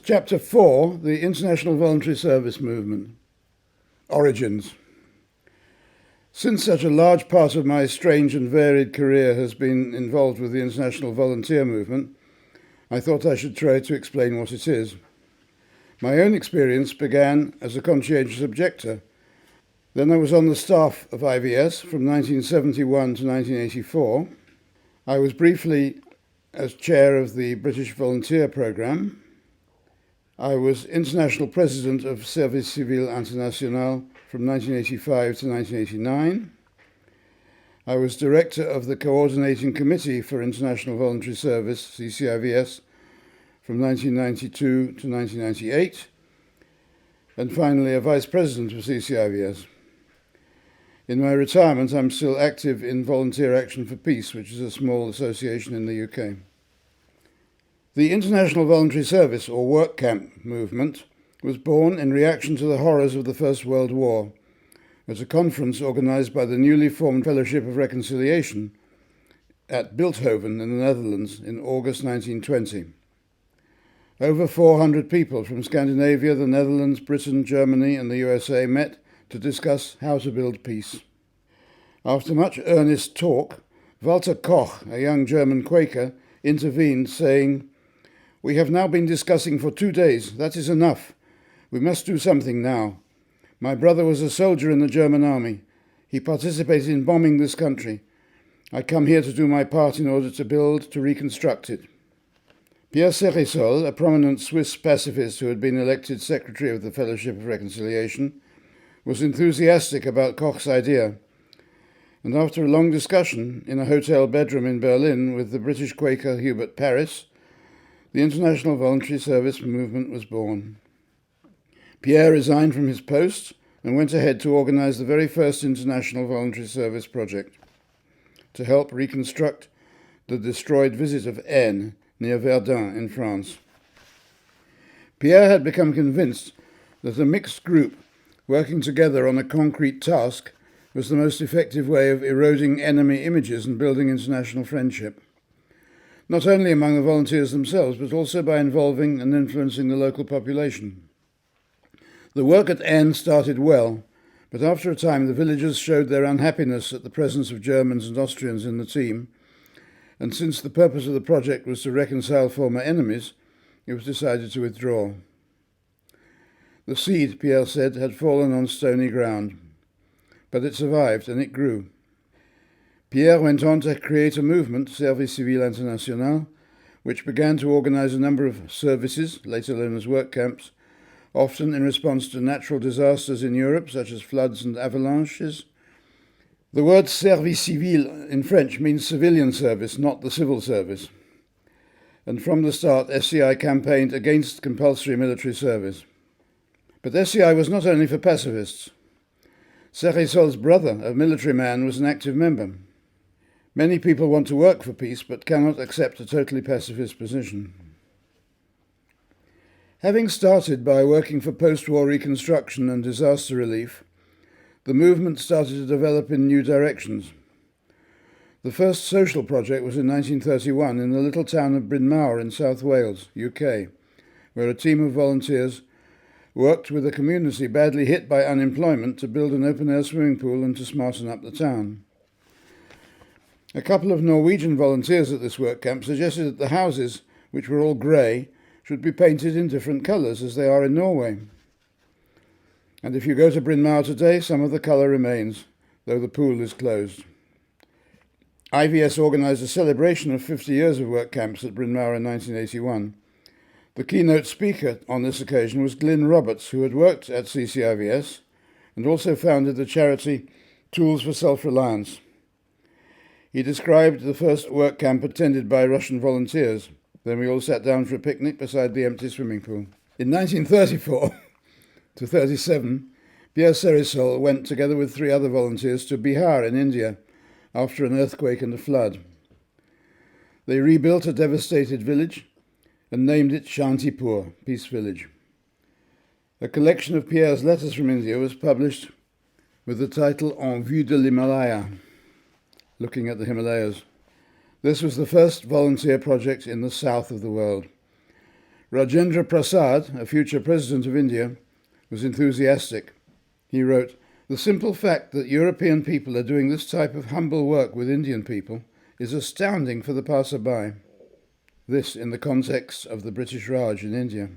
Chapter 4, the International Voluntary Service Movement. Origins. Since such a large part of my strange and varied career has been involved with the international volunteer movement, I thought I should try to explain what it is. My own experience began as a conscientious objector. Then I was on the staff of IVS from 1971 to 1984. I was briefly as chair of the British Volunteer Programme. I was international president of Service Civil International from 1985 to 1989. I was director of the Coordinating Committee for International Voluntary Service, CCIVS, from 1992 to 1998, and finally a vice president of CCIVS. In my retirement, I'm still active in Volunteer Action for Peace, which is a small association in the UK. The International Voluntary Service, or Work Camp movement, was born in reaction to the horrors of the First World War at a conference organised by the newly formed Fellowship of Reconciliation at Bilthoven in the Netherlands in August 1920. Over 400 people from Scandinavia, the Netherlands, Britain, Germany and the USA met to discuss how to build peace. After much earnest talk, Walter Koch, a young German Quaker, intervened, saying, "We have now been discussing for 2 days. That is enough. We must do something now. My brother was a soldier in the German army. He participated in bombing this country. I come here to do my part in order to reconstruct it." Pierre Cérisol, a prominent Swiss pacifist who had been elected secretary of the Fellowship of Reconciliation, was enthusiastic about Koch's idea, and after a long discussion in a hotel bedroom in Berlin with the British Quaker Hubert Parris, the International Voluntary Service movement was born. Pierre resigned from his post and went ahead to organise the very first International Voluntary Service project to help reconstruct the destroyed visit of Aisne, near Verdun in France. Pierre had become convinced that a mixed group working together on a concrete task was the most effective way of eroding enemy images and building international friendship, not only among the volunteers themselves, but also by involving and influencing the local population. The work at Aisne started well, but after a time the villagers showed their unhappiness at the presence of Germans and Austrians in the team, and since the purpose of the project was to reconcile former enemies, it was decided to withdraw. The seed, Pierre said, had fallen on stony ground, but it survived and it grew. Pierre went on to create a movement, Service Civil International, which began to organise a number of services, later known as work camps, often in response to natural disasters in Europe, such as floods and avalanches. The word service civil in French means civilian service, not the civil service. And from the start, SCI campaigned against compulsory military service. But SCI was not only for pacifists. Cérisol's brother, a military man, was an active member. Many people want to work for peace, but cannot accept a totally pacifist position. Having started by working for post-war reconstruction and disaster relief, the movement started to develop in new directions. The first social project was in 1931 in the little town of Bryn Mawr in South Wales, UK, where a team of volunteers worked with a community badly hit by unemployment to build an open-air swimming pool and to smarten up the town. A couple of Norwegian volunteers at this work camp suggested that the houses, which were all grey, should be painted in different colours as they are in Norway. And if you go to Bryn Mawr today, some of the colour remains, though the pool is closed. IVS organised a celebration of 50 years of work camps at Bryn Mawr in 1981. The keynote speaker on this occasion was Glyn Roberts, who had worked at CCIVS and also founded the charity Tools for Self-Reliance. He described the first work camp attended by Russian volunteers. Then we all sat down for a picnic beside the empty swimming pool. In 1934 to 37, Pierre Cérisol went together with 3 other volunteers to Bihar in India after an earthquake and a flood. They rebuilt a devastated village and named it Shantipur, Peace Village. A collection of Pierre's letters from India was published with the title En vue de l'Himalaya, looking at the Himalayas. This was the first volunteer project in the south of the world. Rajendra Prasad, a future president of India, was enthusiastic. He wrote, "The simple fact that European people are doing this type of humble work with Indian people is astounding for the passer-by." This in the context of the British Raj in India.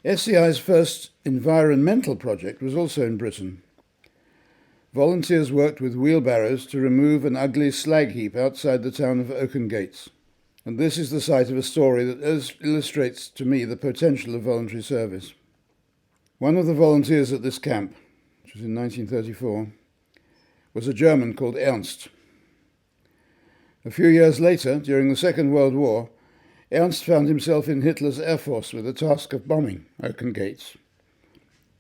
SCI's first environmental project was also in Britain. Volunteers worked with wheelbarrows to remove an ugly slag heap outside the town of Oakengates. And this is the site of a story that illustrates to me the potential of voluntary service. One of the volunteers at this camp, which was in 1934, was a German called Ernst. A few years later, during the Second World War, Ernst found himself in Hitler's Air Force with the task of bombing Oakengates.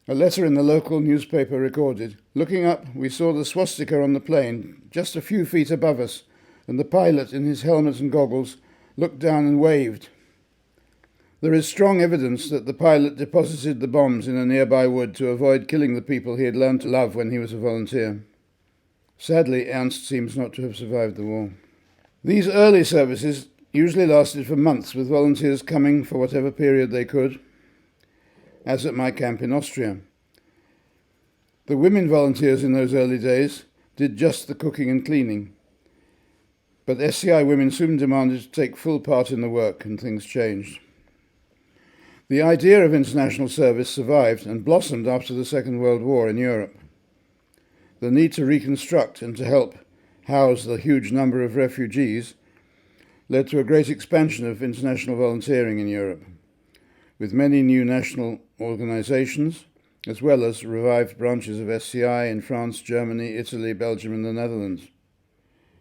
A letter in the local newspaper recorded, "Looking up, we saw the swastika on the plain just a few feet above us, and the pilot in his helmet and goggles looked down and waved. There is strong evidence that the pilot deposited the bombs in a nearby wood to avoid killing the people he had learned to love when he was a volunteer." Sadly, Ernst seems not to have survived the war. These early services usually lasted for months, with volunteers coming for whatever period they could, as at my camp in Austria. The women volunteers in those early days did just the cooking and cleaning. But SCI women soon demanded to take full part in the work, and things changed. The idea of international service survived and blossomed after the Second World War in Europe. The need to reconstruct and to help house the huge number of refugees led to a great expansion of international volunteering in Europe, with many new national organizations, as well as revived branches of SCI in France, Germany, Italy, Belgium, and the Netherlands.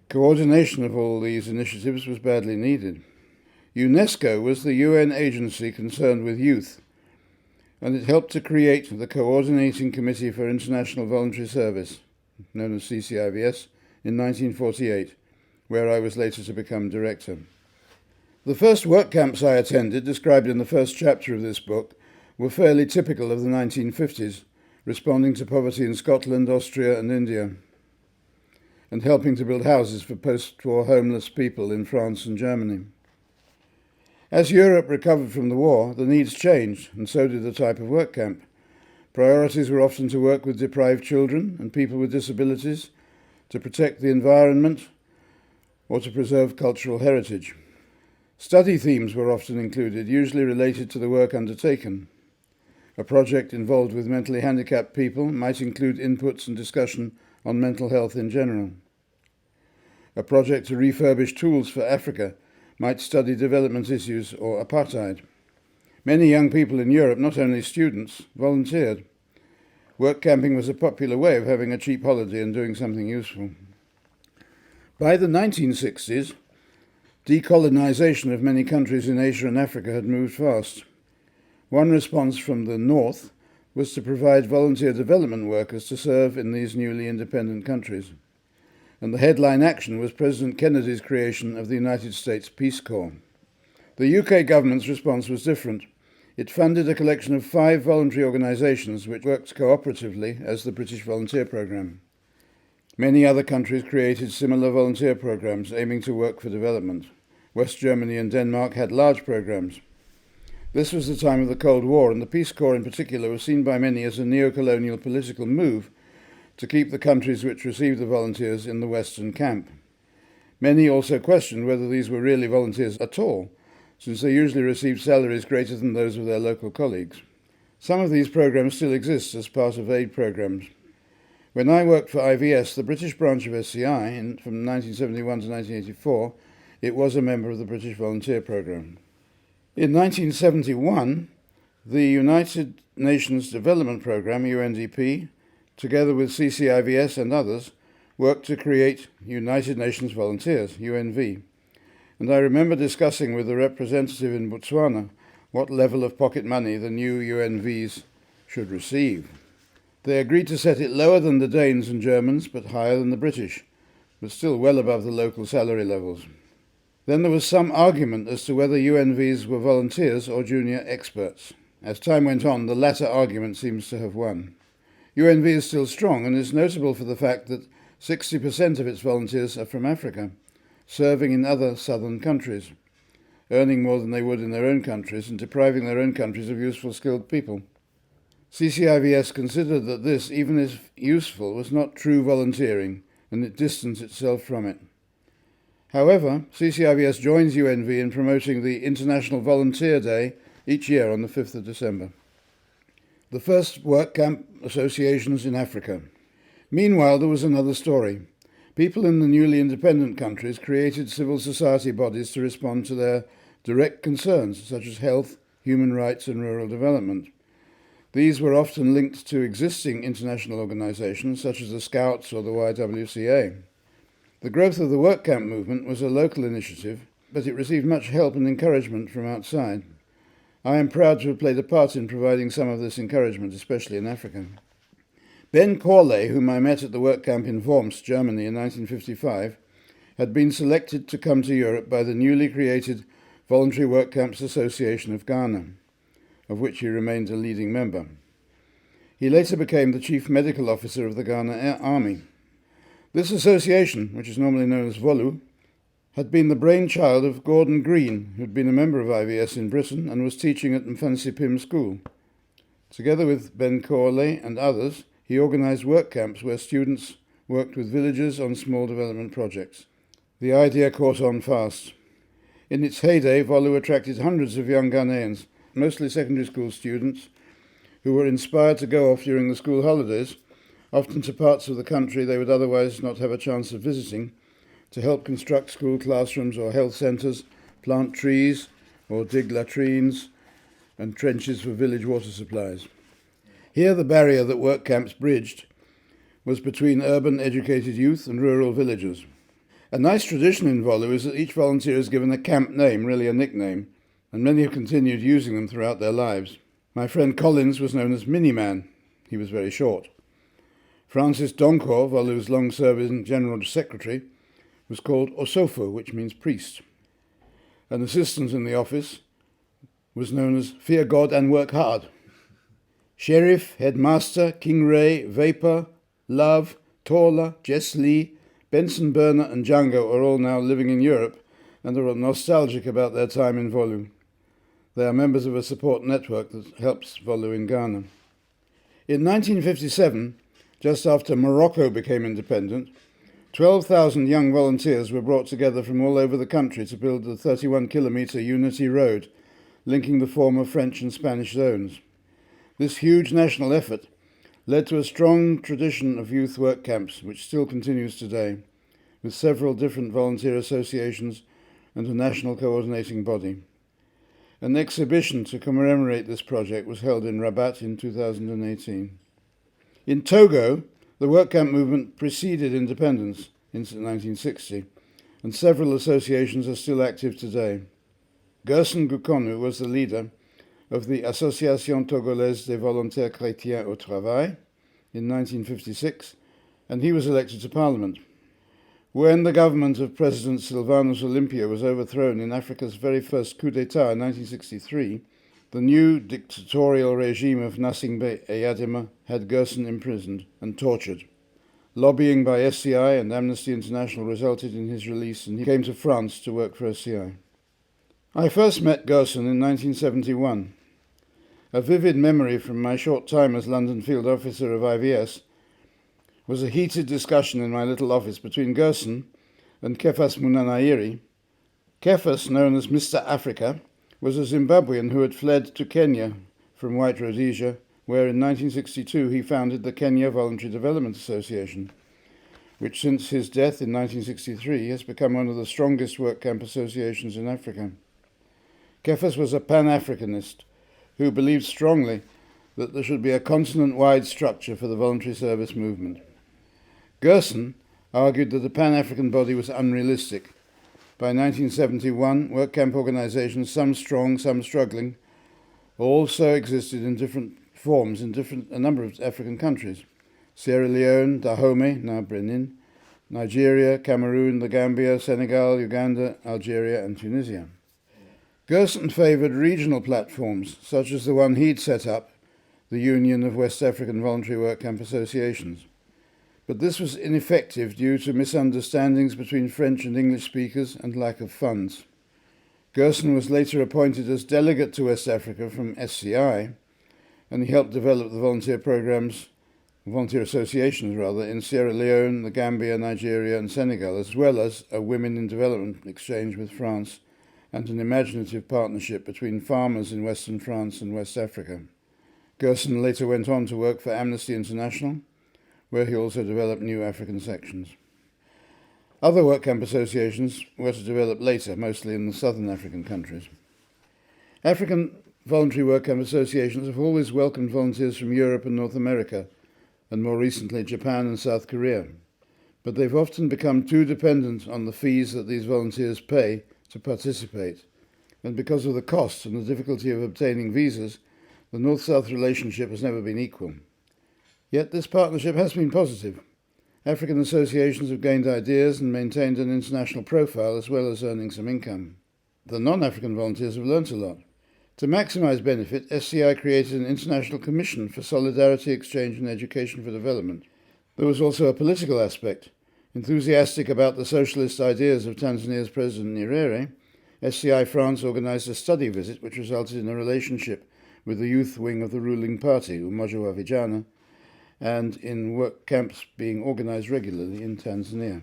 Coordination of all these initiatives was badly needed. UNESCO was the UN agency concerned with youth, and it helped to create the Coordinating Committee for International Voluntary Service, known as CCIVS, in 1948, where I was later to become director. The first work camps I attended, described in the first chapter of this book, were fairly typical of the 1950s, responding to poverty in Scotland, Austria, and India, and helping to build houses for post-war homeless people in France and Germany. As Europe recovered from the war, the needs changed, and so did the type of work camp. Priorities were often to work with deprived children and people with disabilities, to protect the environment, or to preserve cultural heritage. Study themes were often included, usually related to the work undertaken. A project involved with mentally handicapped people might include inputs and discussion on mental health in general. A project to refurbish tools for Africa might study development issues or apartheid. Many young people in Europe, not only students, volunteered. Work camping was a popular way of having a cheap holiday and doing something useful. By the 1960s, decolonization of many countries in Asia and Africa had moved fast. One response from the North was to provide volunteer development workers to serve in these newly independent countries. And the headline action was President Kennedy's creation of the United States Peace Corps. The UK government's response was different. It funded a collection of 5 voluntary organisations which worked cooperatively as the British Volunteer Programme. Many other countries created similar volunteer programmes aiming to work for development. West Germany and Denmark had large programmes. This was the time of the Cold War, and the Peace Corps in particular was seen by many as a neo-colonial political move to keep the countries which received the volunteers in the Western camp. Many also questioned whether these were really volunteers at all, since they usually received salaries greater than those of their local colleagues. Some of these programs still exist as part of aid programs. When I worked for IVS, the British branch of SCI, from 1971 to 1984, it was a member of the British Volunteer Programme. In 1971, the United Nations Development Programme, UNDP, together with CCIVS and others, worked to create United Nations Volunteers, UNV. And I remember discussing with the representative in Botswana what level of pocket money the new UNVs should receive. They agreed to set it lower than the Danes and Germans, but higher than the British, but still well above the local salary levels. Then there was some argument as to whether UNVs were volunteers or junior experts. As time went on, the latter argument seems to have won. UNV is still strong and is notable for the fact that 60% of its volunteers are from Africa, serving in other southern countries. earning more than they would in their own countries and depriving their own countries of useful, skilled people. CCIVS considered that this, even if useful, was not true volunteering, and it distanced itself from it. However, CCIVS joins UNV in promoting the International Volunteer Day each year on the 5th of December. The first work camp associations in Africa. Meanwhile, there was another story. People in the newly independent countries created civil society bodies to respond to their direct concerns, such as health, human rights, and rural development. These were often linked to existing international organisations, such as the Scouts or the YWCA. The growth of the work camp movement was a local initiative, but it received much help and encouragement from outside. I am proud to have played a part in providing some of this encouragement, especially in Africa. Ben Corley, whom I met at the work camp in Worms, Germany in 1955, had been selected to come to Europe by the newly created Voluntary Work Camps Association of Ghana, of which he remained a leading member. He later became the chief medical officer of the Ghana Army. This association, which is normally known as VOLU, had been the brainchild of Gordon Green, who had been a member of IVS in Britain and was teaching at Mfansi Pim School. Together with Ben Corley and others, he organised work camps where students worked with villagers on small development projects. The idea caught on fast. In its heyday, VOLU attracted hundreds of young Ghanaians, mostly secondary school students, who were inspired to go off during the school holidays, often to parts of the country they would otherwise not have a chance of visiting, to help construct school classrooms or health centres, plant trees or dig latrines and trenches for village water supplies. Here the barrier that work camps bridged was between urban educated youth and rural villagers. A nice tradition in VOLU is that each volunteer is given a camp name, really a nickname, and many have continued using them throughout their lives. My friend Collins was known as Miniman. He was very short. Francis Donkor, VOLU's long-serving General Secretary, was called Osofo, which means priest. An assistant in the office was known as Fear God and Work Hard. Sheriff, Headmaster, King Ray, Vapor, Love, Torla, Jess Lee, Benson Burner and Django are all now living in Europe and are nostalgic about their time in VOLU. They are members of a support network that helps VOLU in Ghana. In 1957, just after Morocco became independent, 12,000 young volunteers were brought together from all over the country to build the 31-kilometre Unity Road, linking the former French and Spanish zones. This huge national effort led to a strong tradition of youth work camps, which still continues today, with several different volunteer associations and a national coordinating body. An exhibition to commemorate this project was held in Rabat in 2018. In Togo, the work camp movement preceded independence in 1960, and several associations are still active today. Gerson Gukonu was the leader of the Association Togolaise des Volontaires Chrétiens au Travail in 1956, and he was elected to Parliament. When the government of President Sylvanus Olympia was overthrown in Africa's very first coup d'etat in 1963, the new dictatorial regime of Gnassingbé Eyadema had Gerson imprisoned and tortured. Lobbying by SCI and Amnesty International resulted in his release, and he came to France to work for SCI. I first met Gerson in 1971. A vivid memory from my short time as London field officer of IVS was a heated discussion in my little office between Gerson and Kefas Munanairi. Kefas, known as Mr. Africa, was a Zimbabwean who had fled to Kenya from White Rhodesia, where in 1962 he founded the Kenya Voluntary Development Association, which since his death in 1963 has become one of the strongest work camp associations in Africa. Kefas was a Pan-Africanist who believed strongly that there should be a continent-wide structure for the voluntary service movement. Gerson argued that a Pan-African body was unrealistic. By 1971, work camp organisations, some strong, some struggling, also existed in different forms in a number of African countries. Sierra Leone, Dahomey, now Benin, Nigeria, Cameroon, the Gambia, Senegal, Uganda, Algeria and Tunisia. Gerson favoured regional platforms, such as the one he'd set up, the Union of West African Voluntary Work Camp Associations. But this was ineffective due to misunderstandings between French and English speakers and lack of funds. Gerson was later appointed as delegate to West Africa from SCI, and he helped develop the volunteer associations in Sierra Leone, the Gambia, Nigeria and Senegal, as well as a Women in Development exchange with France and an imaginative partnership between farmers in Western France and West Africa. Gerson later went on to work for Amnesty International, where he also developed new African sections. Other work camp associations were to develop later, mostly in the southern African countries. African voluntary work camp associations have always welcomed volunteers from Europe and North America, and more recently Japan and South Korea. But they've often become too dependent on the fees that these volunteers pay to participate, and because of the costs and the difficulty of obtaining visas, the North-South relationship has never been equal. Yet this partnership has been positive. African associations have gained ideas and maintained an international profile as well as earning some income. The non-African volunteers have learnt a lot. To maximise benefit, SCI created an international commission for solidarity, exchange and education for development. There was also a political aspect. Enthusiastic about the socialist ideas of Tanzania's President Nyerere, SCI France organised a study visit which resulted in a relationship with the youth wing of the ruling party, Umoja wa Vijana, and in work camps being organised regularly in Tanzania.